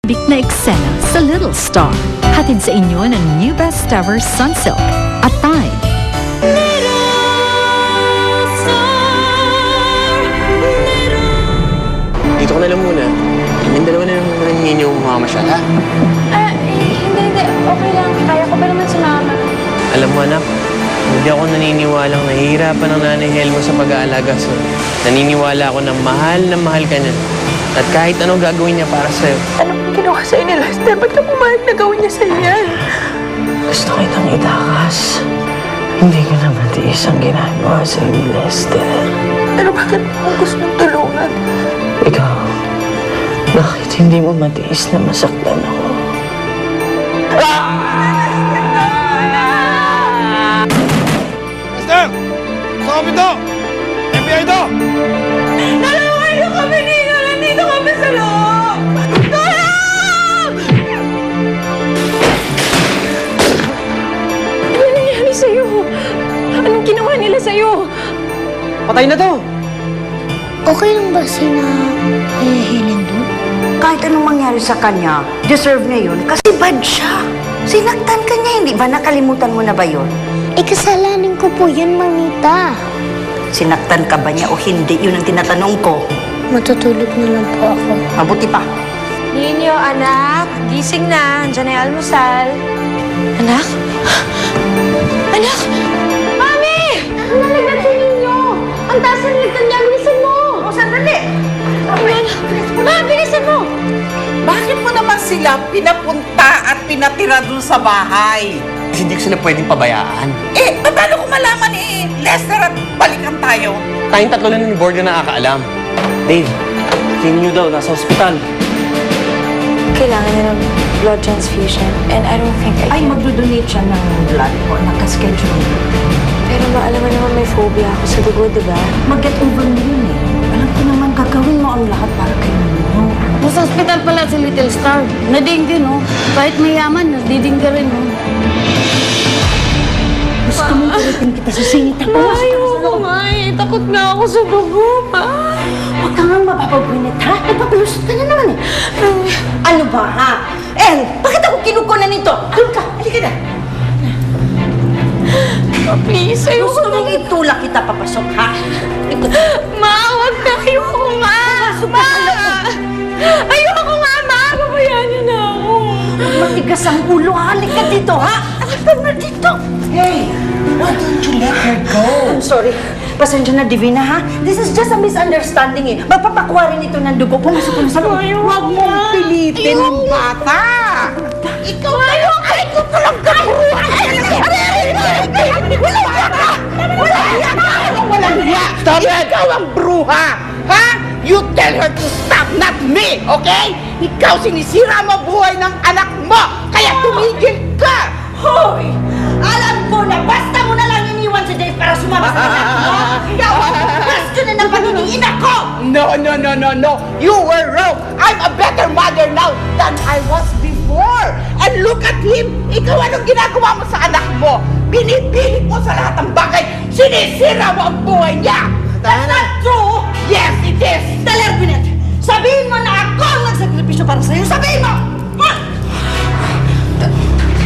Big na eksena sa Little Star. Hatid sa inyo ng new best ever Sunsilk at Tide. Dito ka na lang muna. Yung dalawa na lang nangingi yung mamamasyal, ha? Hindi. Okay lang. Kaya ko pa naman si Mama. Alam mo, anak, hindi ako naniniwalang nahihirapan ng nanay Helmo sa pag-aalaga sa'yo. Naniniwala ako na mahal ka niya. At kahit anong gagawin niya para sa'yo. Anong ginawa sa'yo ni Lester? Ba't ka pumayag na gawin niya sa'yo yan? Gusto kitang itakas. Hindi ko na matiis ang ginagawa sa'yo ni Lester. Pero bakit mo gusto mong tulungan? Ikaw, bakit hindi mo matiis na masaktan ako? Lester! Sa kapito! FBI to! Nalawan niyo kami, Nino! Nandito kami sa loob! Tulong! Ano nangyari sa'yo? Anong ginawa nila sa'yo? Patay na to! Okay lang ba sina Helen doon? Kahit anong mangyari sa kanya, deserve niya yun kasi bad siya. Sinaktan ka niya, hindi ba? Nakalimutan mo na ba yun? Kasalanan ko po yun, Mamita. Sinaktan ka ba niya o hindi? Yun ang tinatanong ko. Matutulog na lang po ako. Mabuti pa. Ninyo, anak, gising na. Andiyan na yung almusal. Anak? Anak! Mami! Nalagyan si Ninyo! Ang taas ng ligtan niya, bilisan mo! O, sandali. Ma, bilisan mo! Bakit mo naman sila pinapunta at pinatira dun sa bahay? Kasi hindi ko sila pwedeng pabayaan. Paano ko malaman Lester at balikan tayo? Tayong tatlo lang ni board na nakakaalam. Dave, tingin niyo daw, nasa ospital. Kailangan niya ng blood transfusion and I don't think I Ay, can. magdodonate siya ng blood po. Nakaschedule. Pero alam mo naman may phobia ako sa dugo, di ba? Mag-get over mo yun eh. Alam ko naman gagawin mo ang lahat para kay Nino. Sa ospital pala si Little Star. Nadingge, no? Kahit mayaman, nadidingge rin, no? Gusto mong ulitin kita sa singit ako. Ayoko nga eh. Takot na ako sa dugo, ma. Huwag ka nga mapapagwinit, ha? Nagpapalusot ka na naman eh. Ano ba, ha? Bakit ako kinukunan nito? Doon ka, halika na. Please, ayoko Gusto na. mong itulak kita papasok, ha? Ma, wag na. Ayoko nga. Ma! Ayoko nga, ma. Pabayaan niyo na ako. Matigas ang ulo, halika dito, ha? Halika na dito. Hey, why don't you let her go? I'm sorry. Pasensya na, Divina, ha? This is just a misunderstanding, eh. Magpapakwa rin ito ng dugo. Pumasok ka na sa loob. Huwag mong pilitin ang bata! Ikaw na yung ay ko talaga! Walang hiya! Stop it! Ikaw ang bruha! Ha? You tell her to stop, not me! Okay? Ikaw sinisira mo buhay ng anak mo! Kaya tumigil ka! Hoy! Alam ko na basta mo na lang iniwan si Dave para sumama sa anak mo. Ikaw ang questionin ng pagiging ina ko! No! You were wrong! I'm a better mother now than I was before! And look at him! Ikaw anong ginagawa mo sa anak mo? Binipilit mo sa lahat ng bagay! Sinisira mo ang buhay niya! That's not true! Yes, it is! Taler Binet! Sabihin mo na ako ang nagsakripisyo para sa'yo! Sabihin mo! Ha?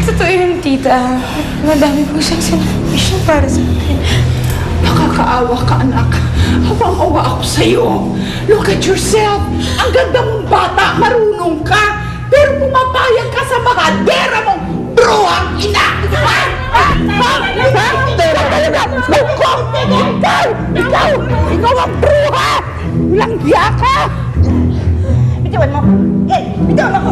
Totoo yun, tita. Madami po siyang sinakripisyo para sa akin. Nakakaawa ka, anak. Hawang-awa ako sa'yo. Look at yourself. Ang ganda mong bata, marunong ka. Pero pumapayag ka sa mga dera mong bruhang ina. Ha? Ikaw ang bruha. Walang hiya ka. Bitawan mo! Bitawan mo ako!